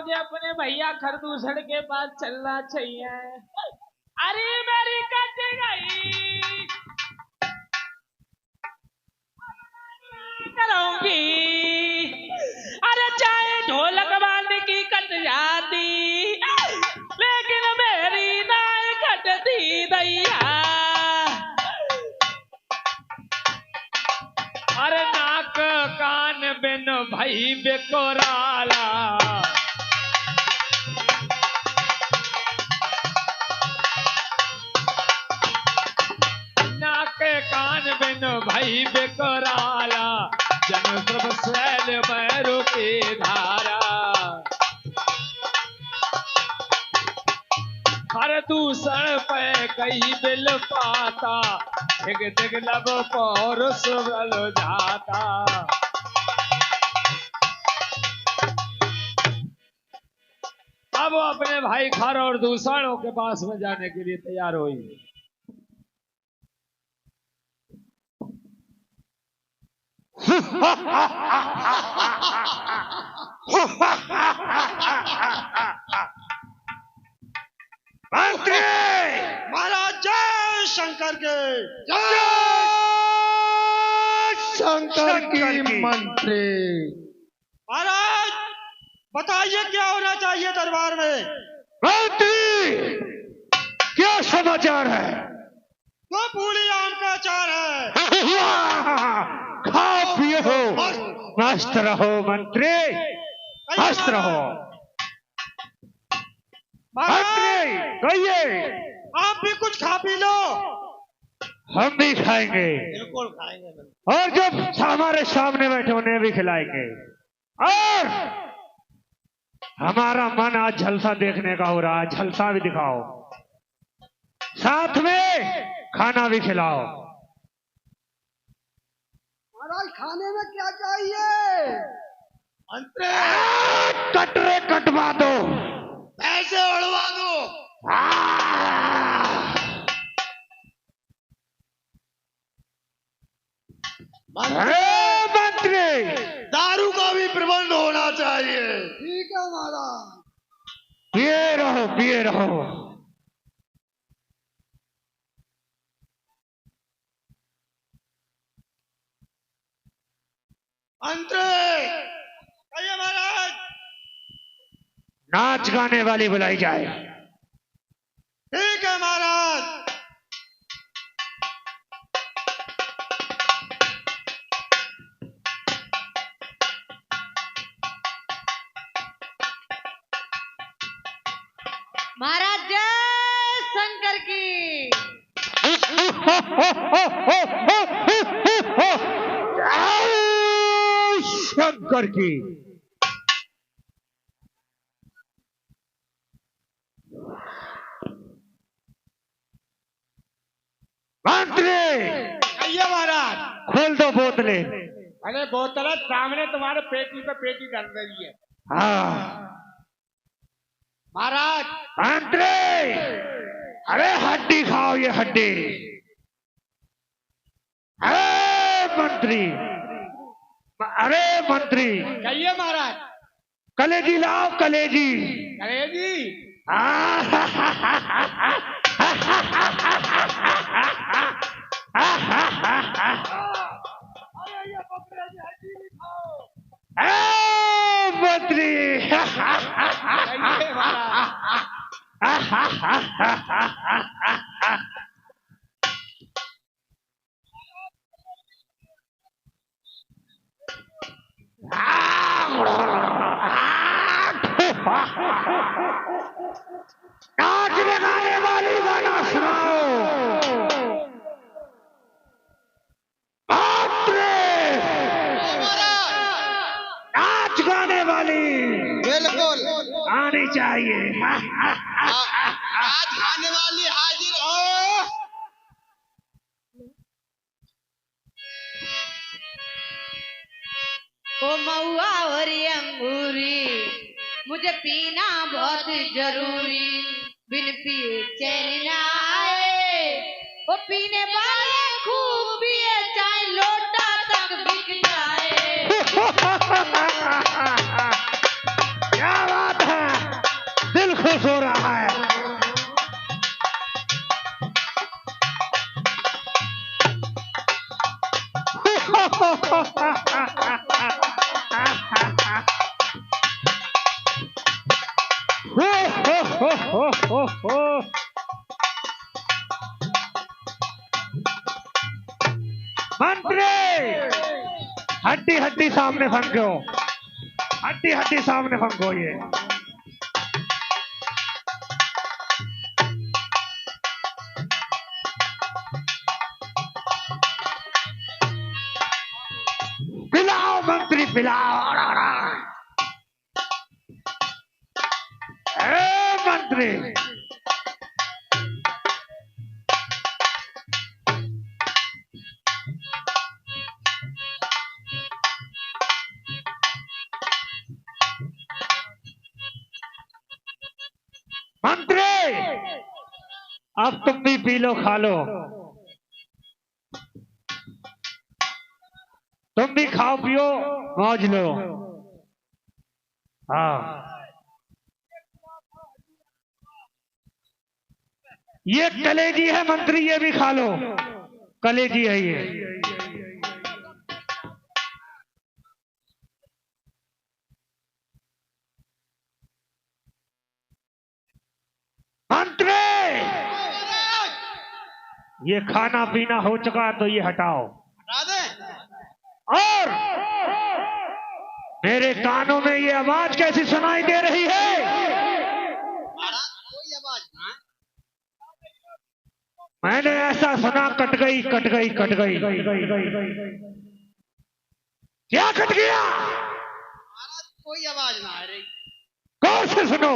मुझे अपने भैया खरदूसड़ के पास चलना चाहिए। अरे मेरी कट गई करूंगी, अरे चाहे ढोलक बांध की कट जाती, लेकिन मेरी नाय कटती दैया। अरे नाक कान बिन भाई बेकोराला, नाक कान बिन भाई बेकोराला, जन सब शैल मैरू की धारा। हर दूषण पे कई बिल पाता, दिग दिग लब पौरुष बल जाता। अब वो अपने भाई खर और दूषणों के पास में जाने के लिए तैयार हुई। मंत्री महाराज जय शंकर के, जय शंकर की मंत्री। महाराज बताइए क्या होना चाहिए दरबार में। मंत्री क्या समाचार है? तो पूरी आम का अचार है। खाओ पिए हो, मस्त रहो मंत्री, मस्त रहो। मंत्री कहिए। आप भी कुछ खा पी लो। हम भी खाएंगे, बिल्कुल खाएंगे। और जब हमारे सामने बैठे उन्हें भी खिलाएंगे। और हमारा मन आज झलसा देखने का हो रहा है, झलसा भी दिखाओ, साथ में खाना भी खिलाओ। महाराज खाने में क्या चाहिए? मंत्री कटरे कटवा दो, पैसे उड़वा दो। मंत्री दारू का भी प्रबंध होना चाहिए। ठीक है महाराज। पिए रहो, पिए रहो। मंत्री कहिए महाराज। नाच गाने वाली बुलाई जाए। ठीक है महाराज। महाराज जय शंकर की। शंकर की। मंत्री कहिए महाराज। खोल दो बोतलें। अरे बोतल सामने तुम्हारे पेटी पे पेटी डल रही है। हाँ महाराज। मंत्री अरे हड्डी खाओ, ये हड्डी। अरे मंत्री, अरे मंत्री कहिए महाराज। कलेजी लाओ, कलेजी। कलेजी मंत्री कहिए महाराज। नाच लगाने वाली गाना सुनाओ। नाच गाने वाली बिल्कुल आनी चाहिए। आज आने वाली हाजिर हो। ओ महुआ और अंगूरी मुझे पीना बहुत जरूरी, बिन पिए चैन ना आए। वो पीने वाले खूब पिए चाहे लोटा तक बिक जाए। क्या बात है। मंत्री हड्डी हड्डी सामने फंको, हड्डी हड्डी सामने फंको। ये पिलाओ मंत्री पिलाओ। मंत्री मंत्री अब तुम भी पी लो खा लो, तुम भी खाओ पियो मौज लो। हाँ ये कलेजी है मंत्री, ये भी खा लो, कलेजी है ये। मंत्री ये खाना पीना हो चुका तो ये हटाओ। और मेरे कानों में ये आवाज कैसी सुनाई दे रही है? कोई आवाज ना। मैंने ऐसा सुना कट गई कट गई कट गई। क्या कट गया? महाराज कोई आवाज ना आ रही। गौर से सुनो,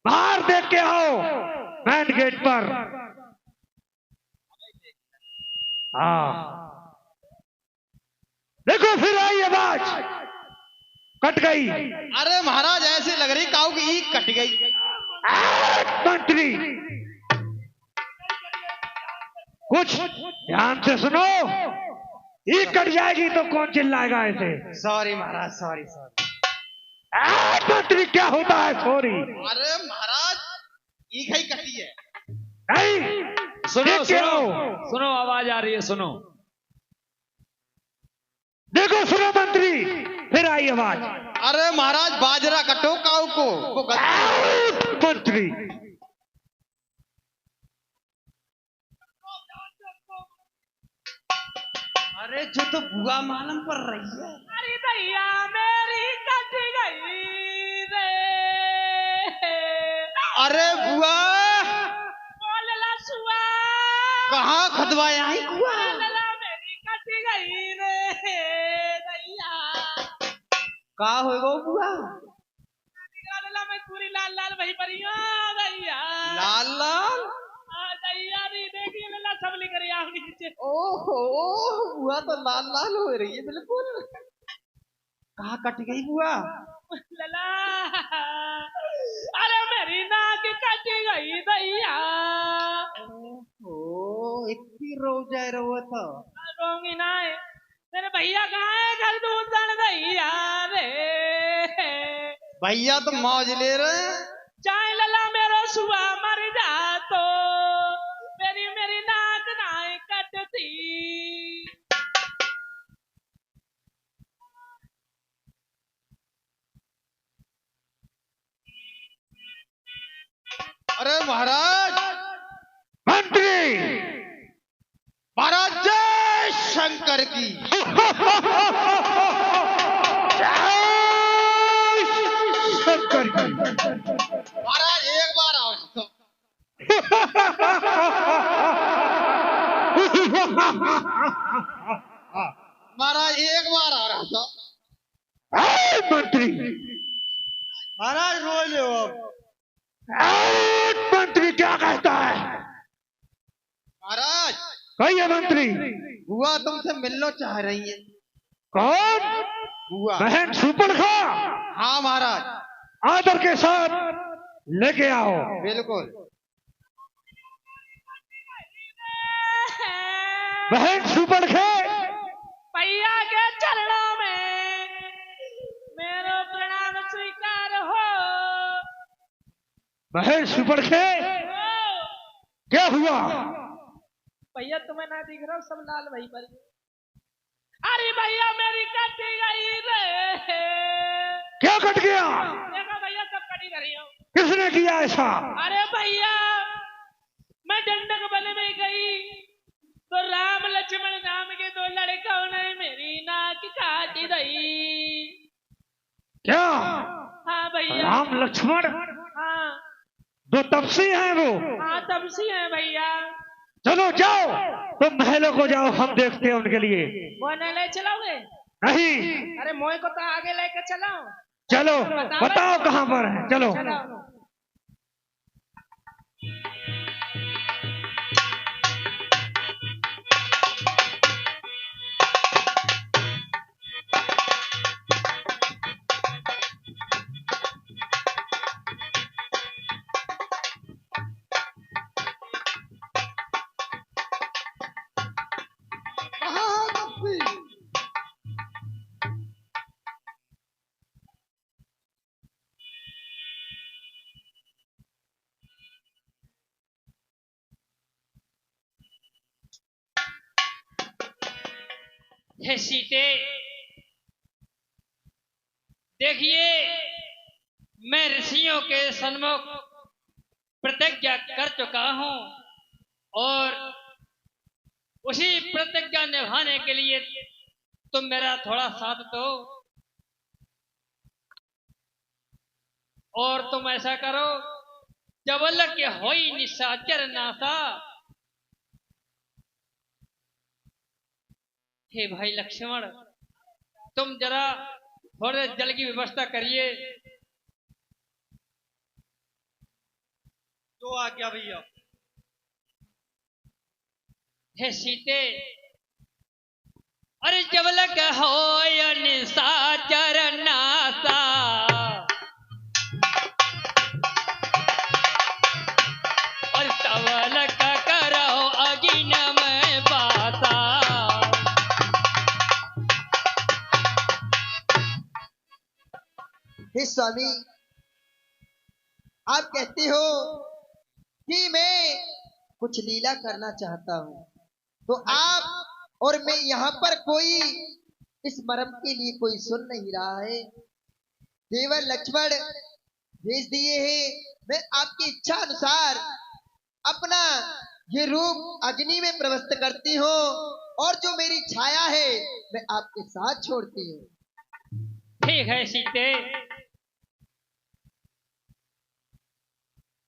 बाहर देख के आओ मेन गेट पर। हाँ देखो फिर आई आवाज, कट गई। अरे महाराज ऐसे लग रही काऊ की ईख कट गई। मंत्री कुछ ध्यान से सुनो, ईख कट जाएगी तो कौन चिल्लाएगा ऐसे? सॉरी महाराज सॉरी सॉरी। मंत्री क्या होता है सॉरी? अरे महाराज ईख ही कटी है। नहीं सुनो सुनो सुनो, आवाज आ रही है, सुनो। देखो सुनो मंत्री, फिर आई आवाज। अरे महाराज बाजरा कटो काऊ को मंत्री अरे जो तो बुआ मालूम पड़ रही है। अरे भैया मेरी कट गई रे। अरे बुआ बोलला सुआ कहाँ खदवाया है बुआ? बोलला मेरी कट गई रे भैया। कहा हो गो बुआ? बोलला मैं पूरी लाल लाल वही परिया भैया। लाल लाल भैया नहीं देखी लला सब लिख रही है नीचे। ओहो बुआ तो लाल लाल हो रही है बिल्कुल। कहाँ कट गई बुआ? लला अरे मेरी नाक कट गई भैया। ओ इतनी रो जाए रो तो रोंगी ना है। मेरे भैया कहाँ है? घर दूसर भैया रे। भैया तो मौज ले रहे हैं। चाहे लला मेरा सुआ मर जा तो मेरी मेरी नाक नाई कटती। अरे महाराज मंत्री महाराज जय शंकर की। शंकर की। महाराज एक बार आओ तो। महाराज एक बार आ रहा था। मंत्री महाराज रो लो अब। मंत्री क्या कहता है? महाराज कहिए मंत्री। बुआ तुमसे मिलना चाह रही है। कौन? बुआ। बहन सुपरखा? हाँ महाराज आदर के साथ लेके आओ। बिल्कुल। बहन सुपरखे भैया के चरणों में मेरा प्रणाम स्वीकार हो। बहन सुपरखे क्या हुआ? भैया तुम्हें ना दिख रहा हूँ, सब लाल भाई पर। अरे भैया मेरी कट गई रे। क्या कट गया? देखो भैया सब कटी रही हो। किसने किया ऐसा? अरे भैया मैं डंडक बन में गई तो राम लक्ष्मण नाम के दो लड़कों ने मेरी नाक काट दी। क्या? हाँ भैया। राम लक्ष्मण? हाँ दो तपसी हैं वो? हाँ तपसी है भैया। चलो जाओ, तुम महलों को जाओ, हम देखते हैं उनके लिए। वो नहीं ले चलोगे? नहीं। अरे मोए को तो आगे लेकर चलाओ। चलो बताओ कहाँ पर है, चलो। हे सीते, देखिए मैं ऋषियों के सन्मुख प्रतिज्ञा कर चुका हूं और उसी प्रतिज्ञा निभाने के लिए तुम मेरा थोड़ा साथ दो और तुम ऐसा करो, जबल के होई निशाचर नासा। हे भाई लक्ष्मण, तुम जरा थोड़े जल की व्यवस्था करिए। तो आ गया भैया। हे सीते, अरे जबल का होय निशाचर नासा, और तवल का करो अगिन में बासा। हे स्वामी, आप कहते हो कि मैं कुछ लीला करना चाहता हूँ, तो आप और मैं यहाँ पर कोई इस मर्म के लिए कोई सुन नहीं रहा है। देवर लक्ष्मण भेज दिए हैं, मैं आपकी इच्छा अनुसार अपना ये रूप अग्नि में प्रविष्ट करती हूँ और जो मेरी छाया है मैं आपके साथ छोड़ती हूँ। ठीक है सीते,